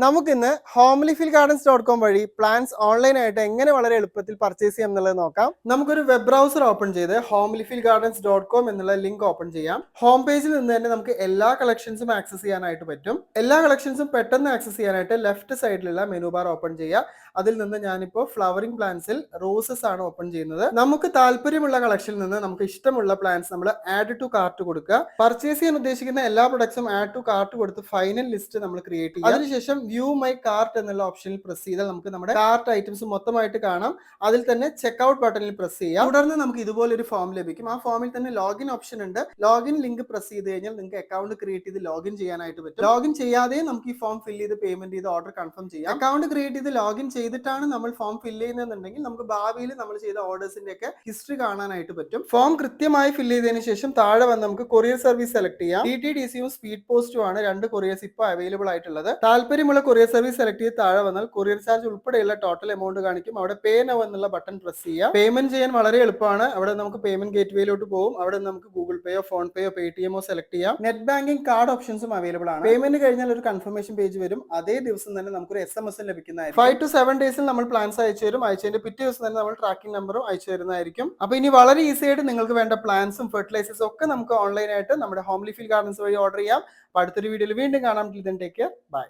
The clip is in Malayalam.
നമുക്കിന്ന് homelyfieldgardens.com വഴി പ്ലാന്റ്സ് ഓൺലൈനായിട്ട് എങ്ങനെ വളരെ എളുപ്പത്തിൽ പർച്ചേസ് ചെയ്യാം എന്നുള്ളത് നോക്കാം. നമുക്കൊരു വെബ് ബ്രൗസർ ഓപ്പൺ ചെയ്ത് homelyfieldgardens.com എന്നുള്ള ലിങ്ക് ഓപ്പൺ ചെയ്യാം. ഹോം പേജിൽ നിന്ന് തന്നെ നമുക്ക് എല്ലാ കളക്ഷൻസും ആക്സസ് ചെയ്യാനായിട്ട് പറ്റും. എല്ലാ കളക്ഷൻസും പെട്ടെന്ന് ആക്സസ് ചെയ്യാനായിട്ട് ലെഫ്റ്റ് സൈഡിലുള്ള മെനു ബാർ ഓപ്പൺ ചെയ്യുക. അതിൽ നിന്ന് ഞാനിപ്പോൾ ഫ്ലവറിംഗ് പ്ലാന്റ്സിൽ റോസസ് ആണ് ഓപ്പൺ ചെയ്യുന്നത്. നമുക്ക് താല്പര്യമുള്ള കളക്ഷനിൽ നിന്ന് നമുക്ക് ഇഷ്ടമുള്ള പ്ലാന്റ്സ് നമ്മൾ ആഡ് ടു കാർട്ട് കൊടുക്കുക. പർച്ചേസ് ചെയ്യാൻ ഉദ്ദേശിക്കുന്ന എല്ലാ പ്രൊഡക്ട്സും ആഡ് ടു കാർട്ട് കൊടുത്ത് ഫൈനൽ ലിസ്റ്റ് നമ്മൾ ക്രിയേറ്റ് ചെയ്യുക. അതിനുശേഷം വ്യൂ മൈ കാർട്ട് എന്നുള്ള ഓപ്ഷനിൽ പ്രസ് ചെയ്താൽ നമുക്ക് നമ്മുടെ കാർട്ട് ഐറ്റംസ് മൊത്തമായിട്ട് കാണാം. അതിൽ തന്നെ ചെക്ക്ഔട്ട് ബട്ടണിൽ പ്രസ് ചെയ്യാം. തുടർന്ന് നമുക്ക് ഇതുപോലൊരു ഫോം ലഭിക്കും. ആ ഫോമിൽ തന്നെ ലോഗിൻ ഓപ്ഷൻ ഉണ്ട്. ലോഗിൻ ലിങ്ക് പ്രസ് ചെയ്ത് കഴിഞ്ഞാൽ നിങ്ങൾക്ക് അക്കൗണ്ട് ക്രിയേറ്റ് ചെയ്ത് ലോഗിൻ ചെയ്യാനായിട്ട് പറ്റും. ലോഗിൻ ചെയ്യാതെ നമുക്ക് ഈ ഫോം ഫിൽ ചെയ്ത് പേയ്മെന്റ് ചെയ്ത് ഓർഡർ കൺഫേം ചെയ്യാം. അക്കൗണ്ട് ക്രിയേറ്റ് ചെയ്ത് ലോഗിൻ ചെയ്തിട്ടാണ് നമ്മൾ ഫോം ഫിൽ ചെയ്യുന്നതെന്നുണ്ടെങ്കിൽ നമുക്ക് ഭാവിയിൽ നമ്മൾ ചെയ്ത ഓർഡേഴ്സിന്റെ ഒക്കെ ഹിസ്റ്ററി കാണാനായിട്ട് പറ്റും. ഫോം കൃത്യമായി ഫിൽ ചെയ്തതിനു ശേഷം താഴെ വന്ന് നമുക്ക് കൊറിയർ സർവീസ് സെലക്ട് ചെയ്യാം. DTDCയും സ്പീഡ് പോസ്റ്റും ആണ് രണ്ട് കൊറിയേഴ്സ് ഇപ്പോൾ അവൈലബിൾ ആയിട്ടുള്ളത്. താല്പര്യമുള്ള കൊറിയർ സർവീസ് സെലക്ട് ചെയ്ത് താഴെ വന്നാൽ കൊറിയർ ചാർജ് ഉൾപ്പെടെയുള്ള ടോട്ടൽ എമൗണ്ട് കാണിക്കും. അവിടെ പേ നൗ എന്നുള്ള ബട്ടൺ പ്രസ് ചെയ്യുക. പേയ്മെന്റ് ചെയ്യാൻ വളരെ എളുപ്പമാണ്. അവിടെ നമുക്ക് പേയ്മെന്റ് ഗേറ്റ്വേയിലോട്ട് പോകും. അവിടെ നമുക്ക് ഗൂഗിൾ പേയോ ഫോൺ പേയോ പേടിഎമ്മോ സെലക്ട് ചെയ്യാം. നെറ്റ് ബാങ്കിംഗ് കാർഡ് ഓപ്ഷൻസും അവൈലബിൾ ആണ്. പേയ്മെന്റ് കഴിഞ്ഞാൽ ഒരു കൺഫർമേഷൻ പേജ് വരും. അതേ ദിവസം തന്നെ നമുക്കൊരു SMS ലഭിക്കുന്നതായിരിക്കും. 5 to 7 ഡേയ്സിൽ നമ്മൾ പ്ലാൻസ് അയച്ചു തരും. അയച്ചതിന്റെ പിറ്റേ ദിവസം തന്നെ നമ്മൾ ട്രാക്കിംഗ് നമ്പറും അയച്ചു തരുന്നതായിരിക്കും. അപ്പൊ ഇനി വളരെ ഈസി ആയിട്ട് നിങ്ങൾക്ക് വേണ്ട പ്ലാന്റ്സും ഫെർട്ടിലൈസേഴ്സും ഒക്കെ നമുക്ക് ഓൺലൈനായിട്ട് നമ്മുടെ ഹോംലി ഫീൽഡ് ഗാർഡൻസ് വഴി ഓർഡർ ചെയ്യാം. അടുത്തൊരു വീഡിയോയിൽ വീണ്ടും കാണാം. Take care. ബൈ.